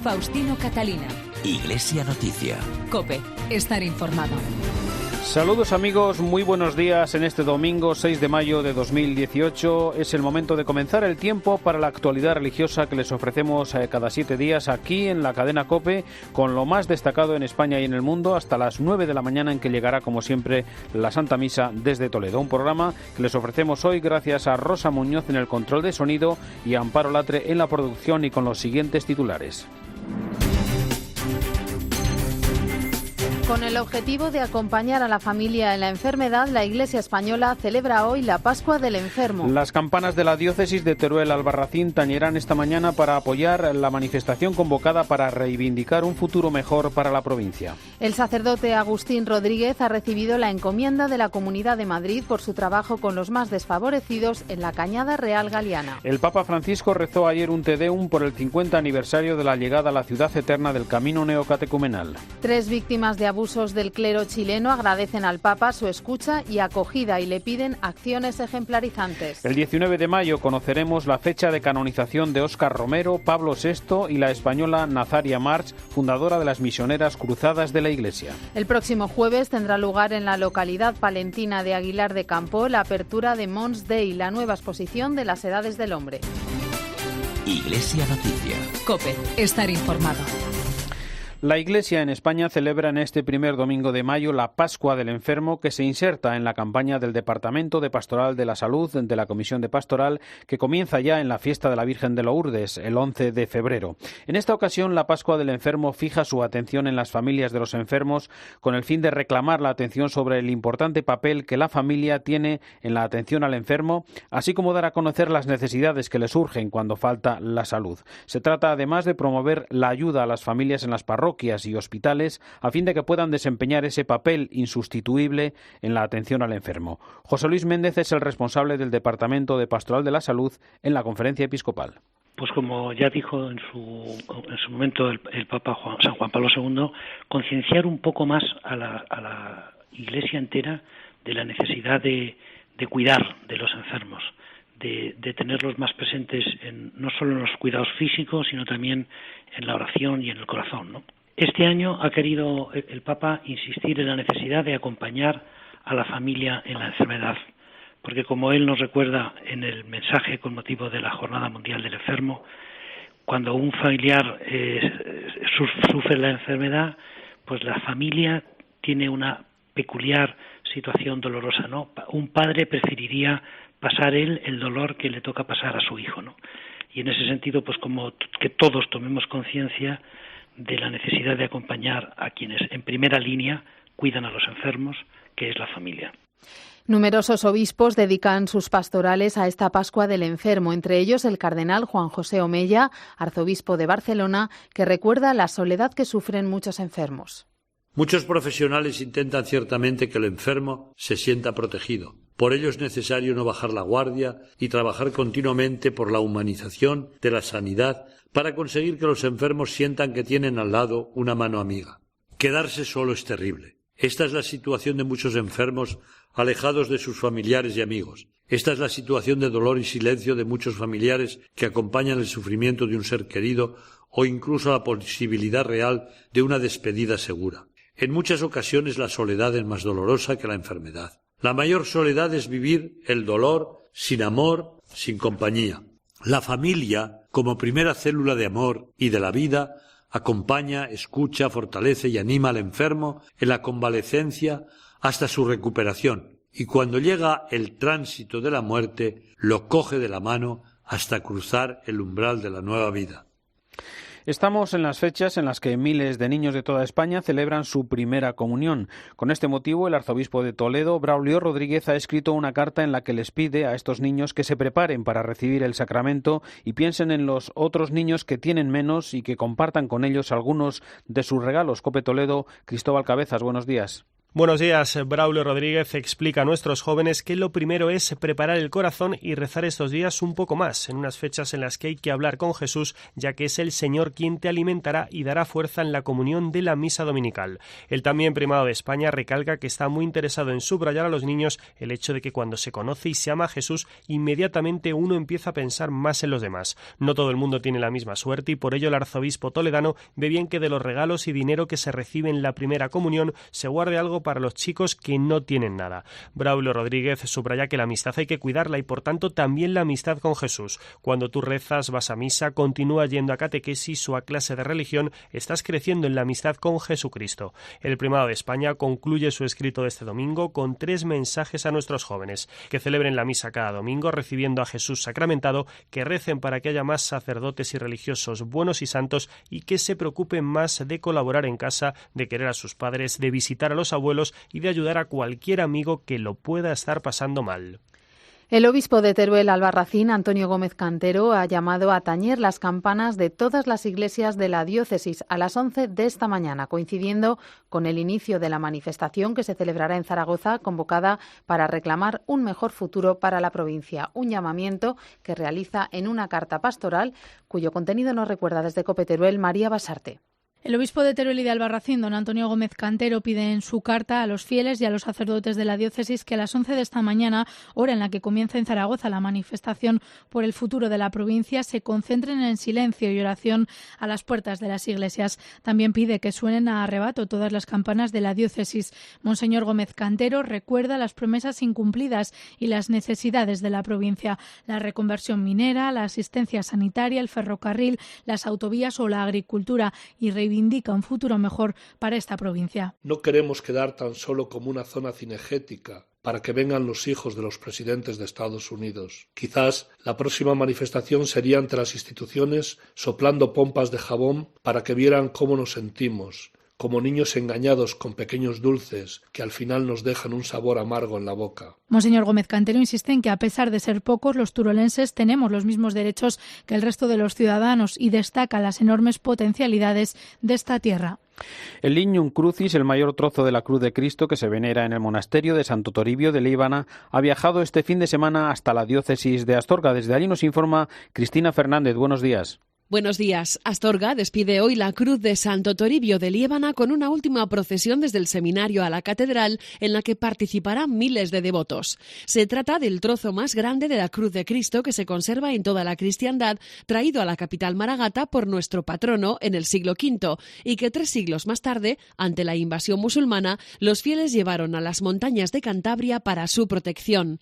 Faustino Catalina. Iglesia Noticia. COPE. Estar informado. Saludos amigos, muy buenos días en este domingo 6 de mayo de 2018. Es el momento de comenzar el tiempo para la actualidad religiosa que les ofrecemos cada 7 días aquí en la cadena COPE, con lo más destacado en España y en el mundo, hasta las 9 de la mañana, en que llegará como siempre la Santa Misa desde Toledo. Un programa que les ofrecemos hoy gracias a Rosa Muñoz en el control de sonido y a Amparo Latre en la producción, y con los siguientes titulares. Con el objetivo de acompañar a la familia en la enfermedad, la Iglesia española celebra hoy la Pascua del Enfermo. Las campanas de la diócesis de Teruel-Albarracín tañerán esta mañana para apoyar la manifestación convocada para reivindicar un futuro mejor para la provincia. El sacerdote Agustín Rodríguez ha recibido la encomienda de la Comunidad de Madrid por su trabajo con los más desfavorecidos en la Cañada Real Galiana. El Papa Francisco rezó ayer un Te Deum por el 50 aniversario de la llegada a la ciudad eterna del camino neocatecumenal. 3 víctimas de abusos del clero chileno agradecen al Papa su escucha y acogida y le piden acciones ejemplarizantes. El 19 de mayo conoceremos la fecha de canonización de Óscar Romero, Pablo VI y la española Nazaria March, fundadora de las Misioneras Cruzadas de la Iglesia. El próximo jueves tendrá lugar en la localidad palentina de Aguilar de Campo la apertura de Mons Dei, la nueva exposición de las edades del hombre. Iglesia Noticia. COPE. Estar informado. La Iglesia en España celebra en este primer domingo de mayo la Pascua del Enfermo, que se inserta en la campaña del Departamento de Pastoral de la Salud de la Comisión de Pastoral, que comienza ya en la fiesta de la Virgen de Lourdes, el 11 de febrero. En esta ocasión, la Pascua del Enfermo fija su atención en las familias de los enfermos, con el fin de reclamar la atención sobre el importante papel que la familia tiene en la atención al enfermo, así como dar a conocer las necesidades que le surgen cuando falta la salud. Se trata además de promover la ayuda a las familias en las parroquias y hospitales, a fin de que puedan desempeñar ese papel insustituible en la atención al enfermo. José Luis Méndez es el responsable del Departamento de Pastoral de la Salud en la Conferencia Episcopal. Pues como ya dijo en su momento el Papa San Juan Pablo II, concienciar un poco más a la Iglesia entera de la necesidad de cuidar de los enfermos, de tenerlos más presentes no solo en los cuidados físicos, sino también en la oración y en el corazón, ¿no? Este año ha querido el Papa insistir en la necesidad de acompañar a la familia en la enfermedad, porque como él nos recuerda en el mensaje con motivo de la Jornada Mundial del Enfermo, cuando un familiar sufre la enfermedad, pues la familia tiene una peculiar situación dolorosa, ¿no? Un padre preferiría pasar él el dolor que le toca pasar a su hijo, ¿no? Y en ese sentido, pues como que todos tomemos conciencia de la necesidad de acompañar a quienes en primera línea cuidan a los enfermos, que es la familia. Numerosos obispos dedican sus pastorales a esta Pascua del Enfermo, entre ellos el cardenal Juan José Omella, arzobispo de Barcelona, que recuerda la soledad que sufren muchos enfermos. Muchos profesionales intentan ciertamente que el enfermo se sienta protegido. Por ello es necesario no bajar la guardia y trabajar continuamente por la humanización de la sanidad para conseguir que los enfermos sientan que tienen al lado una mano amiga. Quedarse solo es terrible. Esta es la situación de muchos enfermos alejados de sus familiares y amigos. Esta es la situación de dolor y silencio de muchos familiares que acompañan el sufrimiento de un ser querido o incluso la posibilidad real de una despedida segura. En muchas ocasiones la soledad es más dolorosa que la enfermedad. La mayor soledad es vivir el dolor sin amor, sin compañía. La familia, como primera célula de amor y de la vida, acompaña, escucha, fortalece y anima al enfermo en la convalecencia hasta su recuperación, y cuando llega el tránsito de la muerte, lo coge de la mano hasta cruzar el umbral de la nueva vida. Estamos en las fechas en las que miles de niños de toda España celebran su primera comunión. Con este motivo, el arzobispo de Toledo, Braulio Rodríguez, ha escrito una carta en la que les pide a estos niños que se preparen para recibir el sacramento y piensen en los otros niños que tienen menos y que compartan con ellos algunos de sus regalos. COPE Toledo, Cristóbal Cabezas, buenos días. Buenos días. Braulio Rodríguez explica a nuestros jóvenes que lo primero es preparar el corazón y rezar estos días un poco más, en unas fechas en las que hay que hablar con Jesús, ya que es el Señor quien te alimentará y dará fuerza en la comunión de la misa dominical. El también primado de España recalca que está muy interesado en subrayar a los niños el hecho de que cuando se conoce y se ama a Jesús, inmediatamente uno empieza a pensar más en los demás. No todo el mundo tiene la misma suerte y por ello el arzobispo toledano ve bien que de los regalos y dinero que se recibe en la primera comunión se guarde algo para los chicos que no tienen nada. Braulio Rodríguez subraya que la amistad hay que cuidarla y por tanto también la amistad con Jesús. Cuando tú rezas, vas a misa, continúas yendo a catequesis o a clase de religión, estás creciendo en la amistad con Jesucristo. El primado de España concluye su escrito de este domingo con 3 mensajes a nuestros jóvenes: que celebren la misa cada domingo recibiendo a Jesús sacramentado, que recen para que haya más sacerdotes y religiosos buenos y santos y que se preocupen más de colaborar en casa, de querer a sus padres, de visitar a los abuelos y de ayudar a cualquier amigo que lo pueda estar pasando mal. El obispo de Teruel Albarracín, Antonio Gómez Cantero, ha llamado a tañer las campanas de todas las iglesias de la diócesis a las 11 de esta mañana, coincidiendo con el inicio de la manifestación que se celebrará en Zaragoza, convocada para reclamar un mejor futuro para la provincia. Un llamamiento que realiza en una carta pastoral cuyo contenido nos recuerda desde COPE Teruel María Basarte. El obispo de Teruel y de Albarracín, don Antonio Gómez Cantero, pide en su carta a los fieles y a los sacerdotes de la diócesis que a las 11 de esta mañana, hora en la que comienza en Zaragoza la manifestación por el futuro de la provincia, se concentren en silencio y oración a las puertas de las iglesias. También pide que suenen a arrebato todas las campanas de la diócesis. Monseñor Gómez Cantero recuerda las promesas incumplidas y las necesidades de la provincia: la reconversión minera, la asistencia sanitaria, el ferrocarril, las autovías o la agricultura, y indica un futuro mejor para esta provincia. No queremos quedar tan solo como una zona cinegética para que vengan los hijos de los presidentes de Estados Unidos. Quizás la próxima manifestación sería ante las instituciones, soplando pompas de jabón para que vieran cómo nos sentimos, como niños engañados con pequeños dulces que al final nos dejan un sabor amargo en la boca. Monseñor Gómez Cantero insiste en que a pesar de ser pocos, los turolenses tenemos los mismos derechos que el resto de los ciudadanos y destaca las enormes potencialidades de esta tierra. El Lignum Crucis, el mayor trozo de la cruz de Cristo que se venera en el monasterio de Santo Toribio de Líbana, ha viajado este fin de semana hasta la diócesis de Astorga. Desde allí nos informa Cristina Fernández. Buenos días. Buenos días. Astorga despide hoy la cruz de Santo Toribio de Líbana con una última procesión desde el seminario a la catedral en la que participarán miles de devotos. Se trata del trozo más grande de la cruz de Cristo que se conserva en toda la cristiandad, traído a la capital maragata por nuestro patrono en el siglo V y que 3 siglos más tarde, ante la invasión musulmana, los fieles llevaron a las montañas de Cantabria para su protección.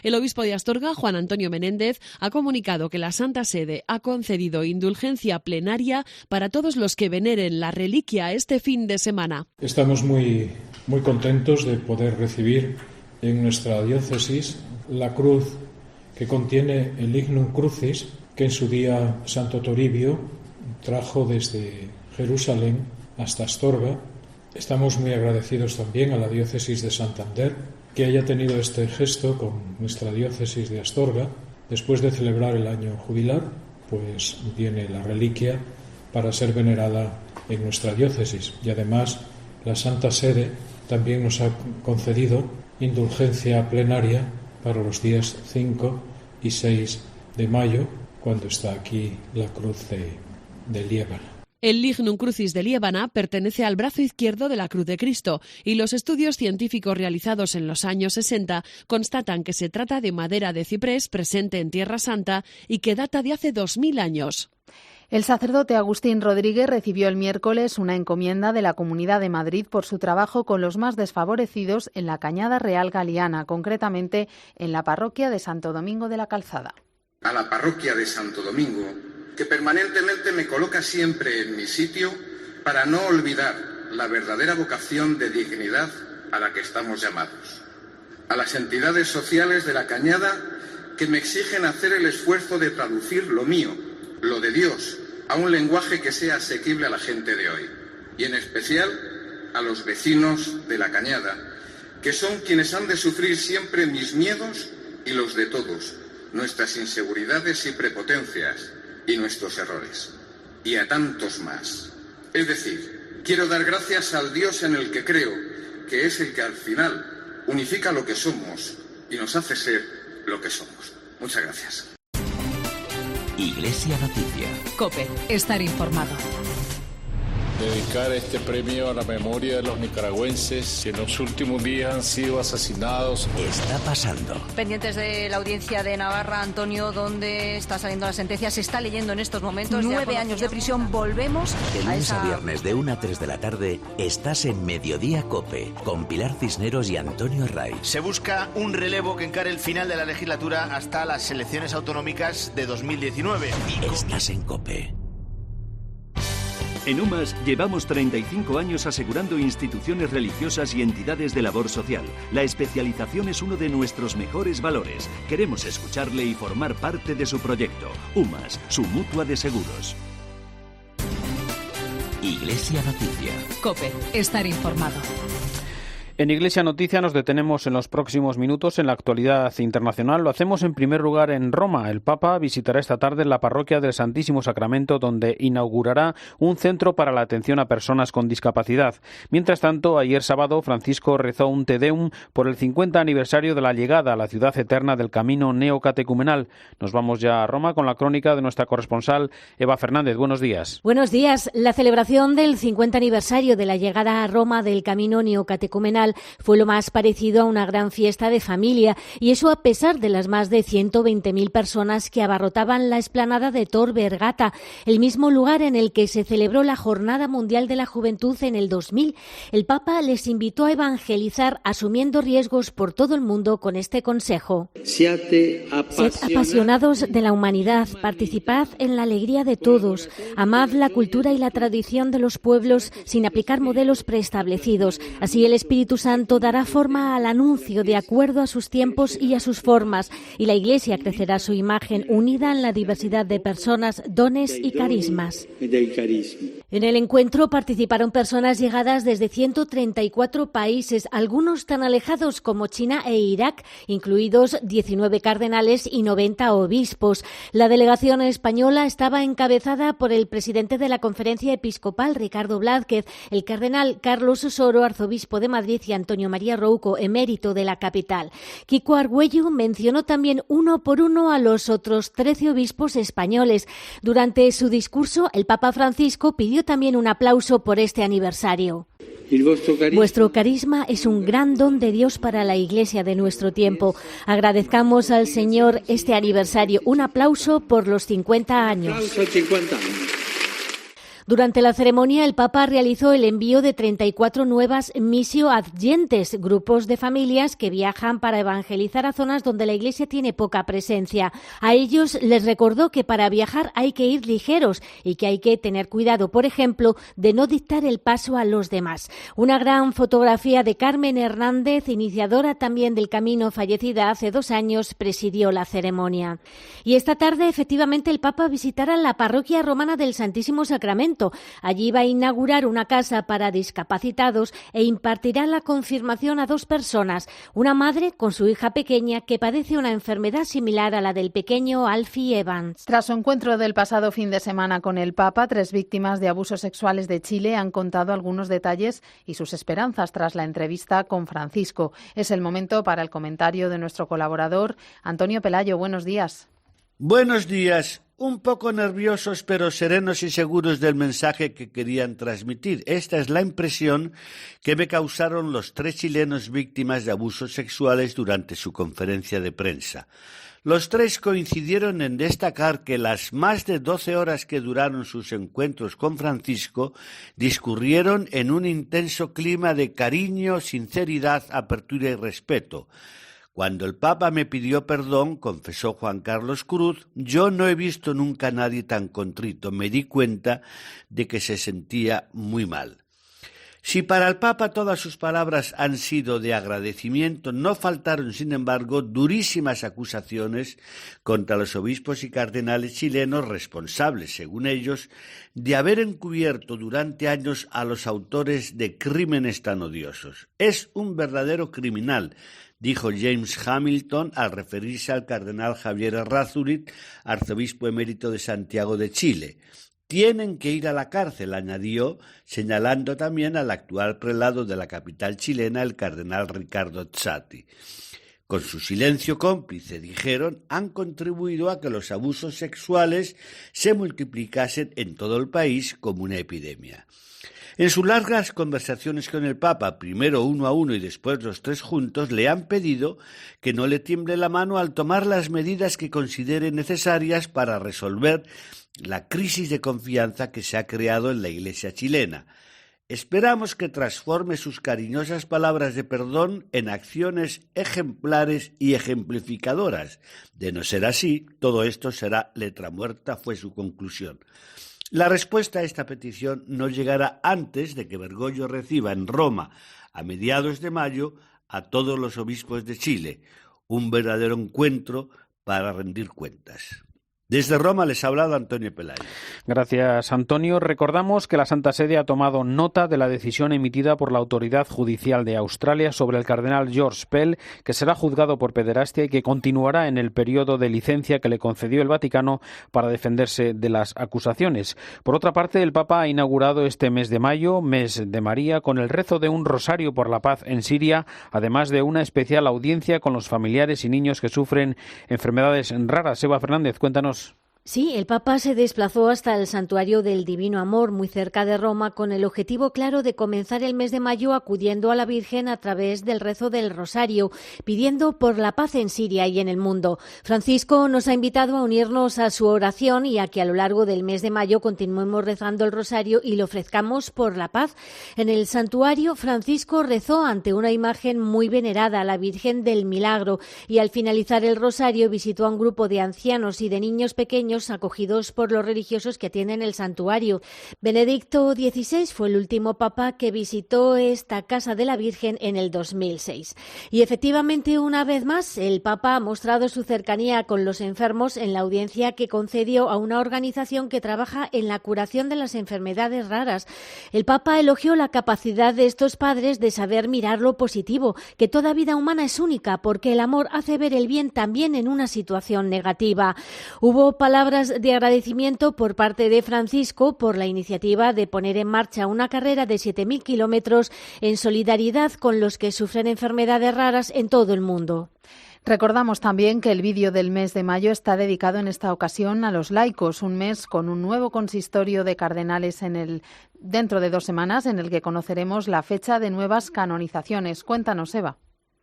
El obispo de Astorga, Juan Antonio Menéndez, ha comunicado que la Santa Sede ha concedido indulgencia plenaria para todos los que veneren la reliquia este fin de semana. Estamos muy contentos de poder recibir en nuestra diócesis la cruz que contiene el Lignum Crucis que en su día Santo Toribio trajo desde Jerusalén hasta Astorga. Estamos muy agradecidos también a la diócesis de Santander que haya tenido este gesto con nuestra diócesis de Astorga. Después de celebrar el año jubilar, pues viene la reliquia para ser venerada en nuestra diócesis. Y además la Santa Sede también nos ha concedido indulgencia plenaria para los días 5 y 6 de mayo, cuando está aquí la cruz de Líbana. El Lignum Crucis de Líbana pertenece al brazo izquierdo de la Cruz de Cristo y los estudios científicos realizados en los años 60 constatan que se trata de madera de ciprés presente en Tierra Santa y que data de hace 2000 años. El sacerdote Agustín Rodríguez recibió el miércoles una encomienda de la Comunidad de Madrid por su trabajo con los más desfavorecidos en la Cañada Real Galiana, concretamente en la parroquia de Santo Domingo de la Calzada. A la parroquia de Santo Domingo, que permanentemente me coloca siempre en mi sitio para no olvidar la verdadera vocación de dignidad a la que estamos llamados. A las entidades sociales de la Cañada que me exigen hacer el esfuerzo de traducir lo mío, lo de Dios, a un lenguaje que sea asequible a la gente de hoy. Y en especial a los vecinos de la Cañada, que son quienes han de sufrir siempre mis miedos y los de todos, nuestras inseguridades y prepotencias, y nuestros errores, y a tantos más. Es decir, quiero dar gracias al Dios en el que creo que es el que al final unifica lo que somos y nos hace ser lo que somos. Muchas gracias. Iglesia Noticia. COPE. Estar informado. Dedicar este premio a la memoria de los nicaragüenses que en los últimos días han sido asesinados. Está pasando. Pendientes de la audiencia de Navarra, Antonio, donde está saliendo la sentencia, se está leyendo en estos momentos. 9 años de prisión. Volvemos de lunes a viernes de 1 a 3 de la tarde estás en Mediodía COPE con Pilar Cisneros y Antonio Ray. Se busca un relevo que encare el final de la legislatura hasta las elecciones autonómicas de 2019. Estás en COPE. En UMAS llevamos 35 años asegurando instituciones religiosas y entidades de labor social. La especialización es uno de nuestros mejores valores. Queremos escucharle y formar parte de su proyecto. UMAS, su mutua de seguros. Iglesia Noticia. COPE. Estar informado. En Iglesia Noticia nos detenemos en los próximos minutos en la actualidad internacional. Lo hacemos en primer lugar en Roma. El Papa visitará esta tarde la parroquia del Santísimo Sacramento, donde inaugurará un centro para la atención a personas con discapacidad. Mientras tanto, ayer sábado, Francisco rezó un Te Deum por el 50 aniversario de la llegada a la ciudad eterna del camino neocatecumenal. Nos vamos ya a Roma con la crónica de nuestra corresponsal Eva Fernández. Buenos días. Buenos días. La celebración del 50 aniversario de la llegada a Roma del camino neocatecumenal fue lo más parecido a una gran fiesta de familia, y eso a pesar de las más de 120.000 personas que abarrotaban la explanada de Tor Vergata, el mismo lugar en el que se celebró la Jornada Mundial de la Juventud en el 2000. El Papa les invitó a evangelizar asumiendo riesgos por todo el mundo con este consejo. Sed apasionados de la humanidad, participad en la alegría de todos, amad la cultura y la tradición de los pueblos sin aplicar modelos preestablecidos. Así el Espíritu Santo dará forma al anuncio de acuerdo a sus tiempos y a sus formas, y la Iglesia crecerá su imagen unida en la diversidad de personas, dones y carismas. En el encuentro participaron personas llegadas desde 134 países, algunos tan alejados como China e Irak, incluidos 19 cardenales y 90 obispos. La delegación española estaba encabezada por el presidente de la Conferencia Episcopal, Ricardo Blázquez, el cardenal Carlos Osoro, arzobispo de Madrid, y Antonio María Rouco, emérito de la capital. Kiko Argüello mencionó también uno por uno a los otros 13 obispos españoles. Durante su discurso, el Papa Francisco pidió también un aplauso por este aniversario. Vuestro carisma es un gran don de Dios para la Iglesia de nuestro tiempo. Agradezcamos al Señor este aniversario. Un aplauso por los 50 años. Durante la ceremonia, el Papa realizó el envío de 34 nuevas missio adyentes, grupos de familias que viajan para evangelizar a zonas donde la Iglesia tiene poca presencia. A ellos les recordó que para viajar hay que ir ligeros y que hay que tener cuidado, por ejemplo, de no dictar el paso a los demás. Una gran fotografía de Carmen Hernández, iniciadora también del camino, fallecida hace 2 años, presidió la ceremonia. Y esta tarde, efectivamente, el Papa visitará la parroquia romana del Santísimo Sacramento. Allí va a inaugurar una casa para discapacitados e impartirá la confirmación a 2 personas, una madre con su hija pequeña que padece una enfermedad similar a la del pequeño Alfie Evans. Tras su encuentro del pasado fin de semana con el Papa, 3 víctimas de abusos sexuales de Chile han contado algunos detalles y sus esperanzas tras la entrevista con Francisco. Es el momento para el comentario de nuestro colaborador Antonio Pelayo. Buenos días. Buenos días. Un poco nerviosos, pero serenos y seguros del mensaje que querían transmitir. Esta es la impresión que me causaron los 3 chilenos víctimas de abusos sexuales durante su conferencia de prensa. Los 3 coincidieron en destacar que las más de 12 horas que duraron sus encuentros con Francisco discurrieron en un intenso clima de cariño, sinceridad, apertura y respeto. Cuando el Papa me pidió perdón, confesó Juan Carlos Cruz, yo no he visto nunca a nadie tan contrito. Me di cuenta de que se sentía muy mal. Si para el Papa todas sus palabras han sido de agradecimiento, no faltaron, sin embargo, durísimas acusaciones contra los obispos y cardenales chilenos responsables, según ellos, de haber encubierto durante años a los autores de crímenes tan odiosos. Es un verdadero criminal, dijo James Hamilton al referirse al cardenal Javier Errázuriz, arzobispo emérito de Santiago de Chile. tienen que ir a la cárcel, añadió, señalando también al actual prelado de la capital chilena, el cardenal Ricardo Zatti. Con su silencio cómplice, dijeron, han contribuido a que los abusos sexuales se multiplicasen en todo el país como una epidemia. En sus largas conversaciones con el Papa, primero uno a uno y después los tres juntos, le han pedido que no le tiemble la mano al tomar las medidas que considere necesarias para resolver la crisis de confianza que se ha creado en la Iglesia chilena. Esperamos que transforme sus cariñosas palabras de perdón en acciones ejemplares y ejemplificadoras. De no ser así, todo esto será letra muerta, fue su conclusión. La respuesta a esta petición no llegará antes de que Bergoglio reciba en Roma, a mediados de mayo, a todos los obispos de Chile, un verdadero encuentro para rendir cuentas. Desde Roma les ha hablado Antonio Pelayo. Gracias, Antonio. Recordamos que la Santa Sede ha tomado nota de la decisión emitida por la Autoridad Judicial de Australia sobre el cardenal George Pell, que será juzgado por pederastia y que continuará en el periodo de licencia que le concedió el Vaticano para defenderse de las acusaciones. Por otra parte, el Papa ha inaugurado este mes de mayo, mes de María, con el rezo de un rosario por la paz en Siria, además de una especial audiencia con los familiares y niños que sufren enfermedades raras. Eva Fernández, cuéntanos. Sí, el Papa se desplazó hasta el Santuario del Divino Amor, muy cerca de Roma, con el objetivo claro de comenzar el mes de mayo acudiendo a la Virgen a través del rezo del Rosario, pidiendo por la paz en Siria y en el mundo. Francisco nos ha invitado a unirnos a su oración y a que a lo largo del mes de mayo continuemos rezando el Rosario y lo ofrezcamos por la paz. En el santuario, Francisco rezó ante una imagen muy venerada, la Virgen del Milagro, y al finalizar el Rosario visitó a un grupo de ancianos y de niños pequeños acogidos por los religiosos que atienden el santuario. Benedicto XVI fue el último papa que visitó esta casa de la Virgen en el 2006. Y efectivamente, una vez más, el Papa ha mostrado su cercanía con los enfermos en la audiencia que concedió a una organización que trabaja en la curación de las enfermedades raras. El Papa elogió la capacidad de estos padres de saber mirar lo positivo, que toda vida humana es única, porque el amor hace ver el bien también en una situación negativa. Hubo palabras de agradecimiento por parte de Francisco por la iniciativa de poner en marcha una carrera de 7.000 kilómetros en solidaridad con los que sufren enfermedades raras en todo el mundo. Recordamos también que el vídeo del mes de mayo está dedicado en esta ocasión a los laicos, un mes con un nuevo consistorio de cardenales dentro de 2 semanas, en el que conoceremos la fecha de nuevas canonizaciones. Cuéntanos, Eva.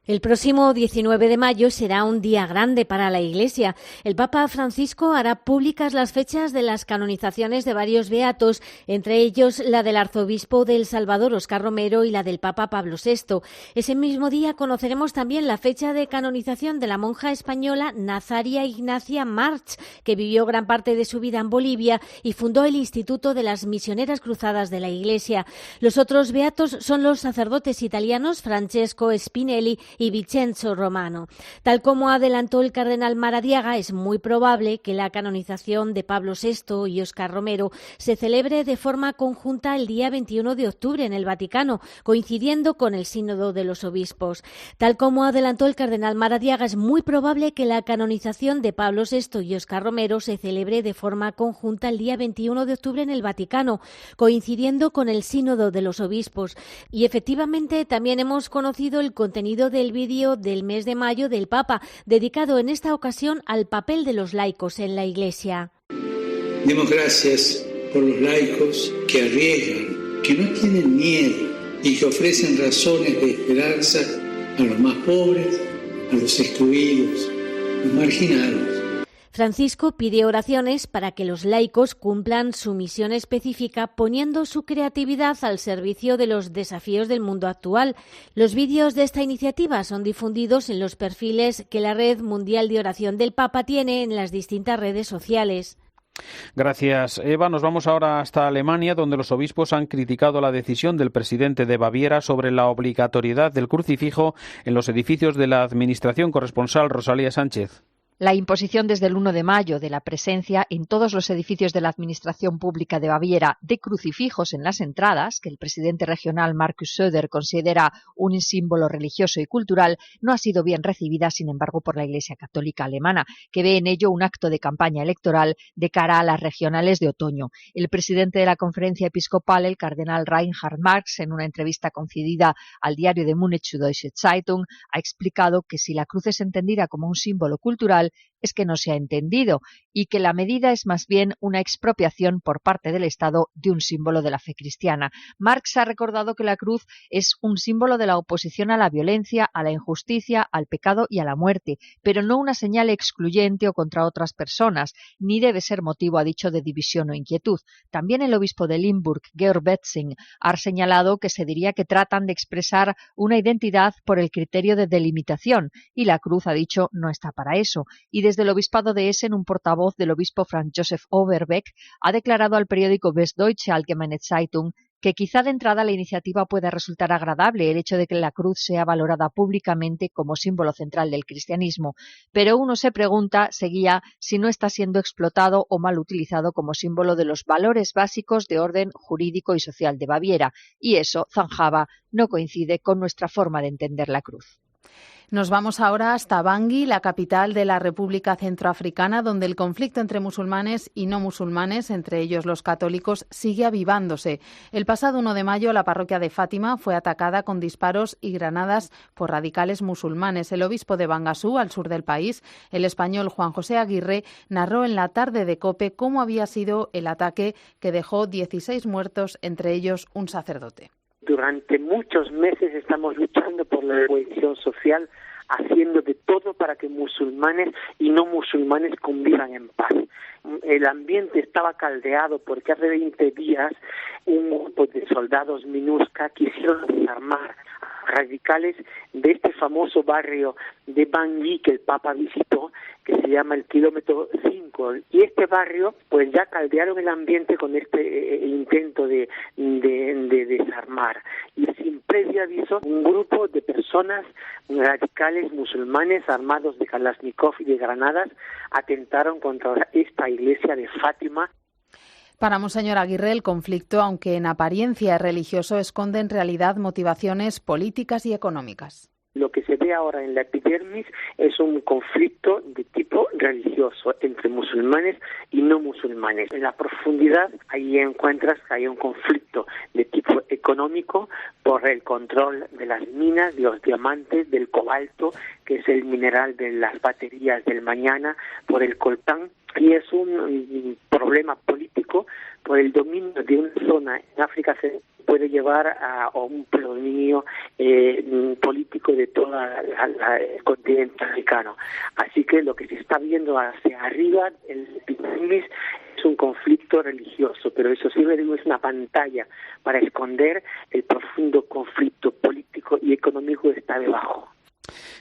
El próximo 19 de mayo será un día grande para la Iglesia. El Papa Francisco hará públicas las fechas de las canonizaciones de varios beatos, entre ellos la del arzobispo de El Salvador, Óscar Romero, y la del Papa Pablo VI. Ese mismo día conoceremos también la fecha de canonización de la monja española Nazaria Ignacia March, que vivió gran parte de su vida en Bolivia y fundó el Instituto de las Misioneras Cruzadas de la Iglesia. Los otros beatos son los sacerdotes italianos Francesco Spinelli y Vincenzo Romano. Tal como adelantó el cardenal Maradiaga, es muy probable que la canonización de Pablo VI y Óscar Romero se celebre de forma conjunta el día 21 de octubre en el Vaticano, coincidiendo con el Sínodo de los Obispos. Tal como adelantó el cardenal Maradiaga, es muy probable que la canonización de Pablo VI y Óscar Romero se celebre de forma conjunta el día 21 de octubre en el Vaticano, coincidiendo con el Sínodo de los Obispos. Y efectivamente también hemos conocido el contenido del vídeo del mes de mayo del Papa, dedicado en esta ocasión al papel de los laicos en la Iglesia. Demos gracias por los laicos que arriesgan, que no tienen miedo y que ofrecen razones de esperanza a los más pobres, a los excluidos, los marginados. Francisco pide oraciones para que los laicos cumplan su misión específica poniendo su creatividad al servicio de los desafíos del mundo actual. Los vídeos de esta iniciativa son difundidos en los perfiles que la Red Mundial de Oración del Papa tiene en las distintas redes sociales. Gracias, Eva. Nos vamos ahora hasta Alemania, donde los obispos han criticado la decisión del presidente de Baviera sobre la obligatoriedad del crucifijo en los edificios de la administración. Corresponsal Rosalía Sánchez. La imposición desde el 1 de mayo de la presencia en todos los edificios de la Administración Pública de Baviera de crucifijos en las entradas, que el presidente regional Markus Söder considera un símbolo religioso y cultural, no ha sido bien recibida, sin embargo, por la Iglesia Católica alemana, que ve en ello un acto de campaña electoral de cara a las regionales de otoño. El presidente de la Conferencia Episcopal, el cardenal Reinhard Marx, en una entrevista concedida al diario de Múnich Süddeutsche Zeitung, ha explicado que si la cruz es entendida como un símbolo cultural, es que no se ha entendido y que la medida es más bien una expropiación por parte del Estado de un símbolo de la fe cristiana. Marx ha recordado que la cruz es un símbolo de la oposición a la violencia, a la injusticia, al pecado y a la muerte, pero no una señal excluyente o contra otras personas, ni debe ser motivo, ha dicho, de división o inquietud. También el obispo de Limburg, Georg Betzing, ha señalado que se diría que tratan de expresar una identidad por el criterio de delimitación, y la cruz, ha dicho, no está para eso. Y desde el obispado de Essen, un portavoz del obispo Franz Josef Overbeck ha declarado al periódico Westdeutsche Allgemeine Zeitung que quizá de entrada la iniciativa pueda resultar agradable, el hecho de que la cruz sea valorada públicamente como símbolo central del cristianismo, pero uno se pregunta, seguía, si no está siendo explotado o mal utilizado como símbolo de los valores básicos de orden jurídico y social de Baviera, y eso, zanjaba, no coincide con nuestra forma de entender la cruz. Nos vamos ahora hasta Bangui, la capital de la República Centroafricana, donde el conflicto entre musulmanes y no musulmanes, entre ellos los católicos, sigue avivándose. El pasado 1 de mayo, la parroquia de Fátima fue atacada con disparos y granadas por radicales musulmanes. El obispo de Bangasú, al sur del país, el español Juan José Aguirre, narró en la tarde de COPE cómo había sido el ataque que dejó 16 muertos, entre ellos un sacerdote. Durante muchos meses estamos luchando por la cohesión social, haciendo de todo para que musulmanes y no musulmanes convivan en paz. El ambiente estaba caldeado porque hace 20 días un grupo de soldados MINUSCA quisieron desarmar radicales de este famoso barrio de Bangui que el Papa visitó, que se llama el kilómetro 5, y este barrio pues ya caldearon el ambiente con este intento de desarmar, y sin previo aviso un grupo de personas radicales musulmanes armados de Kalashnikov y de granadas atentaron contra esta iglesia de Fátima. Para Monseñor Aguirre, el conflicto, aunque en apariencia es religioso, esconde en realidad motivaciones políticas y económicas. Lo que se ve ahora en la epidermis es un conflicto de tipo religioso entre musulmanes y no musulmanes. En la profundidad ahí encuentras que hay un conflicto de tipo económico por el control de las minas, de los diamantes, del cobalto, que es el mineral de las baterías del mañana, por el coltán, y es un problema político por el dominio de una zona en África Central puede llevar a un predominio político de todo el continente africano. Así que lo que se está viendo hacia arriba, el epidermis, es un conflicto religioso, pero eso sirve de una pantalla para esconder el profundo conflicto político y económico que está debajo.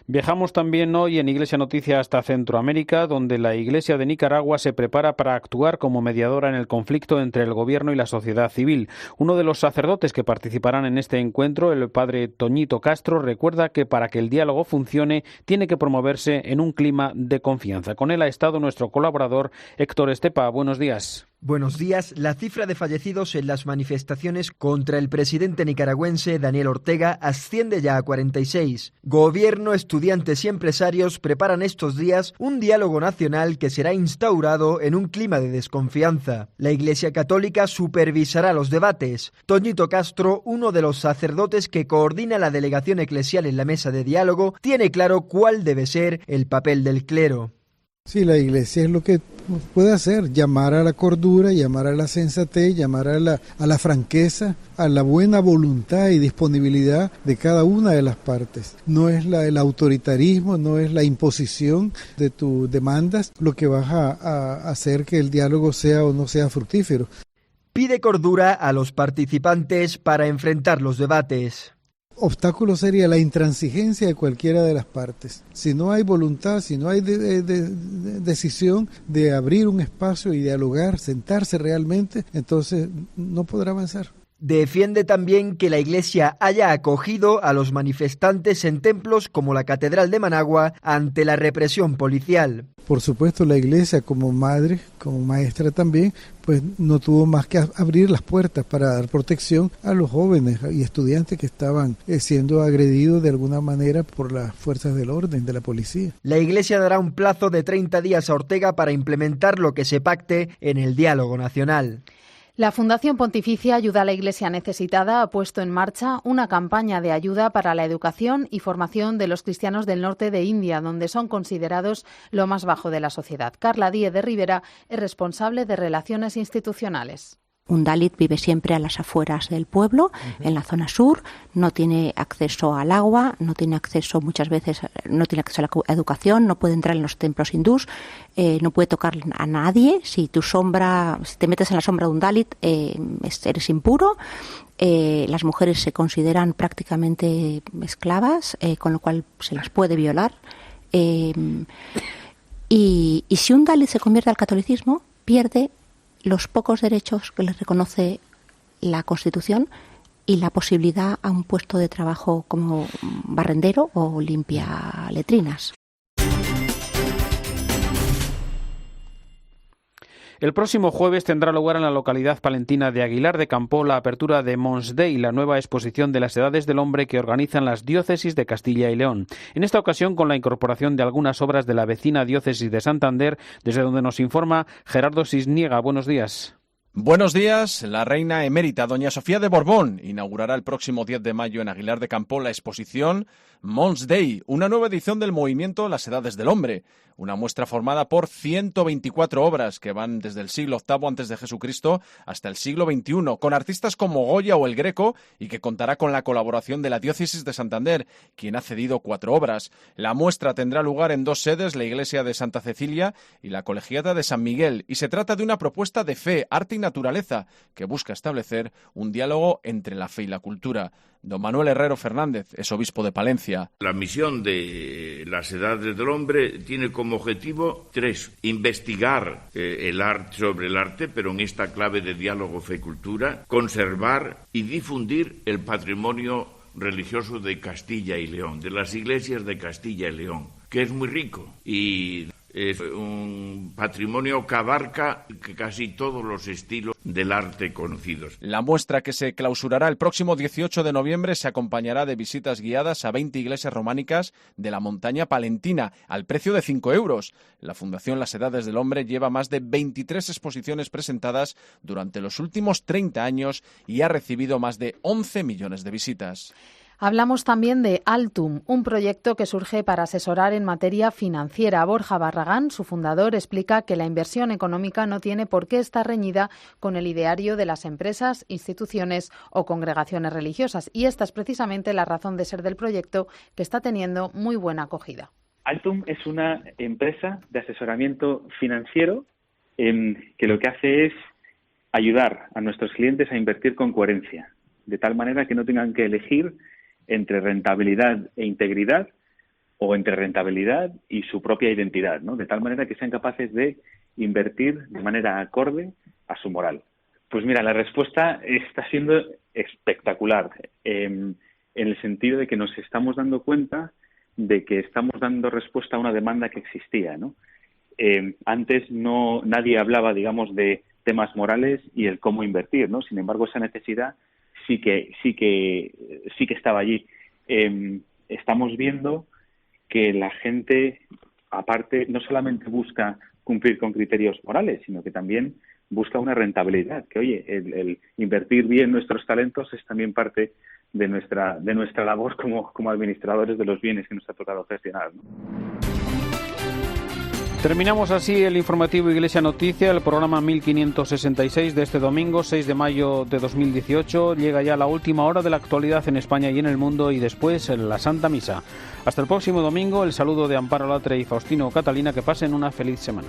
Viajamos también hoy en Iglesia Noticia hasta Centroamérica, donde la Iglesia de Nicaragua se prepara para actuar como mediadora en el conflicto entre el gobierno y la sociedad civil. Uno de los sacerdotes que participarán en este encuentro, el padre Toñito Castro, recuerda que para que el diálogo funcione tiene que promoverse en un clima de confianza. Con él ha estado nuestro colaborador Héctor Estepa. Buenos días. Buenos días. La cifra de fallecidos en las manifestaciones contra el presidente nicaragüense Daniel Ortega asciende ya a 46. Gobierno, estudiantes y empresarios preparan estos días un diálogo nacional que será instaurado en un clima de desconfianza. La Iglesia Católica supervisará los debates. Toñito Castro, uno de los sacerdotes que coordina la delegación eclesial en la mesa de diálogo, tiene claro cuál debe ser el papel del clero. Sí, la Iglesia es lo que puede hacer, llamar a la cordura, llamar a la sensatez, llamar a la franqueza, a la buena voluntad y disponibilidad de cada una de las partes. No es el autoritarismo, no es la imposición de tus demandas lo que vas a hacer que el diálogo sea o no sea fructífero. Pide cordura a los participantes para enfrentar los debates. Obstáculo sería la intransigencia de cualquiera de las partes. Si no hay voluntad, si no hay decisión de abrir un espacio y dialogar, sentarse realmente, entonces no podrá avanzar. Defiende también que la Iglesia haya acogido a los manifestantes en templos como la Catedral de Managua ante la represión policial. Por supuesto, la Iglesia como madre, como maestra también, pues no tuvo más que abrir las puertas para dar protección a los jóvenes y estudiantes que estaban siendo agredidos de alguna manera por las fuerzas del orden, de la policía. La Iglesia dará un plazo de 30 días a Ortega para implementar lo que se pacte en el diálogo nacional. La Fundación Pontificia Ayuda a la Iglesia Necesitada ha puesto en marcha una campaña de ayuda para la educación y formación de los cristianos del norte de India, donde son considerados lo más bajo de la sociedad. Carla Díez de Rivera es responsable de Relaciones Institucionales. Un Dalit vive siempre a las afueras del pueblo, en la zona sur, no tiene acceso al agua, no tiene acceso muchas veces, no tiene acceso a la educación, no puede entrar en los templos hindús, no puede tocar a nadie. Si te metes en la sombra de un Dalit, eres impuro. Las mujeres se consideran prácticamente esclavas, con lo cual se las puede violar. Y si un Dalit se convierte al catolicismo, pierde los pocos derechos que les reconoce la Constitución y la posibilidad a un puesto de trabajo como barrendero o limpia letrinas. El próximo jueves tendrá lugar en la localidad palentina de Aguilar de Campoo la apertura de Mons Dei, la nueva exposición de las edades del hombre que organizan las diócesis de Castilla y León. En esta ocasión con la incorporación de algunas obras de la vecina diócesis de Santander, desde donde nos informa Gerardo Cisniega. Buenos días. Buenos días. La reina emérita doña Sofía de Borbón inaugurará el próximo 10 de mayo en Aguilar de Campoo la exposición Mons Dei, una nueva edición del movimiento Las Edades del Hombre, una muestra formada por 124 obras que van desde el siglo VIII antes de Jesucristo hasta el siglo XXI, con artistas como Goya o El Greco, y que contará con la colaboración de la diócesis de Santander, quien ha cedido 4 obras. La muestra tendrá lugar en 2 sedes, la iglesia de Santa Cecilia y la colegiata de San Miguel, y se trata de una propuesta de fe, arte y naturaleza que busca establecer un diálogo entre la fe y la cultura. Don Manuel Herrero Fernández es obispo de Palencia. La misión de Las Edades del Hombre tiene como objetivo 3. Investigar el arte sobre el arte, pero en esta clave de diálogo fe-cultura, conservar y difundir el patrimonio religioso de Castilla y León, de las iglesias de Castilla y León, que es muy rico y es un patrimonio que abarca casi todos los estilos del arte conocidos. La muestra, que se clausurará el próximo 18 de noviembre, se acompañará de visitas guiadas a 20 iglesias románicas de la montaña palentina, al precio de 5 euros. La Fundación Las Edades del Hombre lleva más de 23 exposiciones presentadas durante los últimos 30 años y ha recibido más de 11 millones de visitas. Hablamos también de Altum, un proyecto que surge para asesorar en materia financiera. Borja Barragán, su fundador, explica que la inversión económica no tiene por qué estar reñida con el ideario de las empresas, instituciones o congregaciones religiosas. Y esta es precisamente la razón de ser del proyecto, que está teniendo muy buena acogida. Altum es una empresa de asesoramiento financiero que lo que hace es ayudar a nuestros clientes a invertir con coherencia, de tal manera que no tengan que elegir entre rentabilidad e integridad o entre rentabilidad y su propia identidad, ¿no? De tal manera que sean capaces de invertir de manera acorde a su moral. Pues mira, la respuesta está siendo espectacular, en el sentido de que nos estamos dando cuenta de que estamos dando respuesta a una demanda que existía, ¿no? Antes nadie hablaba, digamos, de temas morales y el cómo invertir, ¿no? Sin embargo, esa necesidad sí que estaba allí. Estamos viendo que la gente, aparte, no solamente busca cumplir con criterios morales, sino que también busca una rentabilidad. Que, oye, el invertir bien nuestros talentos es también parte de nuestra labor como administradores de los bienes que nos ha tocado gestionar, ¿no? Terminamos así el informativo Iglesia Noticia, el programa 1566 de este domingo, 6 de mayo de 2018. Llega ya la última hora de la actualidad en España y en el mundo, y después la Santa Misa. Hasta el próximo domingo, el saludo de Amparo Latre y Faustino Catalina. Que pasen una feliz semana.